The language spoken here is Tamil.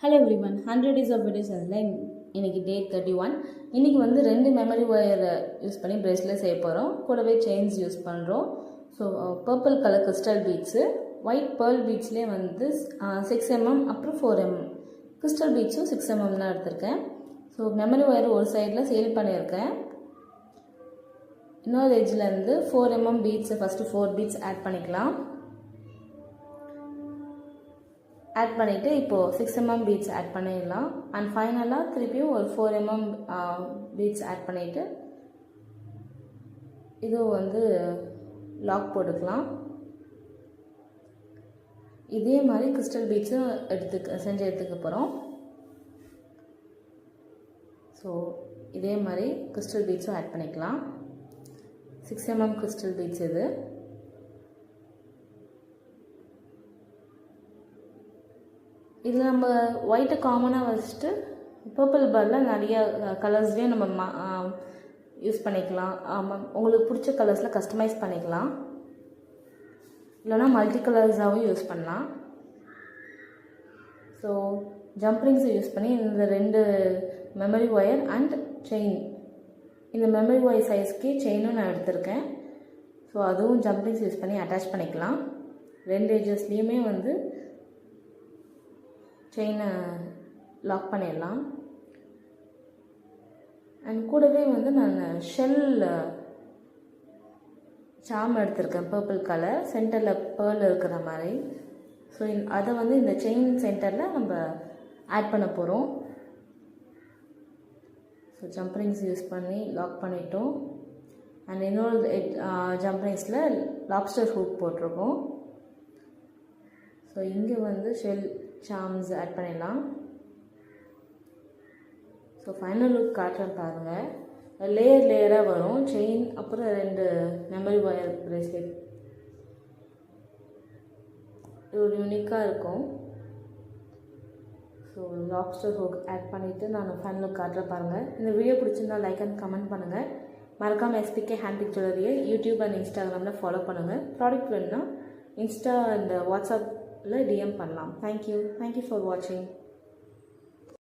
Hello everyone 100 days of videos அதில் இன்றைக்கி டே 31. இன்றைக்கி வந்து 2 மெமரி ஒயரை யூஸ் பண்ணி ப்ரேஸ்லெட் செய்ய போகிறோம். கூடவே செயின்ஸ் யூஸ் பண்ணுறோம். So purple colour crystal beads, white pearl பீட்ஸ்லேயே வந்து 6mm அப்புறம் 4mm கிறிஸ்டல் பீட்ஸும் 6mm தான் எடுத்திருக்கேன். ஸோ மெமரி ஒயர் ஒரு சைடில் சேல் பண்ணியிருக்கேன். இன்னொரு எட்ஜிலேருந்து 4mm பீட்ஸை ஃபஸ்ட்டு 4 பீட்ஸ் ஆட் பண்ணிக்கலாம். ஆட் பண்ணிவிட்டு இப்போது 6mm பீட்ஸ் ஆட் பண்ணிடலாம். அண்ட் ஃபைனலாக திருப்பியும் ஒரு 4mm பீட்ஸ் ஆட் பண்ணிவிட்டு இதுவும் வந்து லாக் போட்டுக்கலாம். இதே மாதிரி கிறிஸ்டல் பீட்ஸும் செஞ்சு எடுத்துக்க போகிறோம். ஸோ இதே மாதிரி கிறிஸ்டல் பீட்ஸும் ஆட் பண்ணிக்கலாம். 6mm கிறிஸ்டல் பீட்ஸ் இது. இதில் நம்ம ஒயிட்டை காமனாக வச்சுட்டு பர்பிள் பார்டில் நிறைய கலர்ஸ்லேயும் நம்ம யூஸ் பண்ணிக்கலாம். உங்களுக்கு பிடிச்ச கலர்ஸில் கஸ்டமைஸ் பண்ணிக்கலாம். இல்லைனா மல்டி கலர்ஸாகவும் யூஸ் பண்ணலாம். ஸோ ஜம்ப்ரிங்ஸை யூஸ் பண்ணி இந்த 2 மெமரி ஒயர் அண்ட் செயின், இந்த மெமரி ஒயர் சைஸ்க்கு செயினும் நான் எடுத்திருக்கேன். ஸோ அதுவும் ஜம்ப்ரிங்ஸ் யூஸ் பண்ணி அட்டாச் பண்ணிக்கலாம். 2 எட்ஜஸ்லேயுமே வந்து செயினை லாக் பண்ணிடலாம். அண்ட் கூடவே வந்து நான் ஷெல் சாம் எடுத்திருக்கேன், பர்பிள் கலர், சென்டரில் பேர்ல் இருக்கிற மாதிரி. ஸோ அதை வந்து இந்த செயின் சென்டரில் நம்ம ஆட் பண்ண போகிறோம். ஸோ ஜம்ப்ரிங்ஸ் யூஸ் பண்ணி லாக் பண்ணிட்டோம். அண்ட் இன்னொரு ஜம்ப்ரிங்ஸில் லாப்ஸ்டர் ஹூக் போட்டிருக்கோம். ஸோ இங்கே வந்து ஷெல் சாம்ஸ் ஆட் பண்ணிடலாம். ஸோ ஃபைனல் லுக் காட்டுறேன் பாருங்கள். லேயராக வரும் செயின், அப்புறம் 2 மெமரி ஒயர் ப்ரேஸ்லெட். இது ஒரு யூனிக்காக இருக்கும். ஸோ லாப்ஸ்டர் ஹூக் ஆட் பண்ணிவிட்டு நான் ஃபைனல் லுக் காட்டுறேன் பாருங்கள். இந்த வீடியோ பிடிச்சிருந்தா லைக் அண்ட் கமெண்ட் பண்ணுங்கள். மறக்காமல் எஸ்பிகே ஹேண்ட்பிக் ஜுவல்லரியை யூடியூப் அண்ட் இன்ஸ்டாகிராமில் ஃபாலோ பண்ணுங்கள். ப்ராடக்ட் வேணுன்னா இன்ஸ்டா அண்ட் வாட்ஸ்அப்பில் DM பண்ணலாம். Thank you for watching.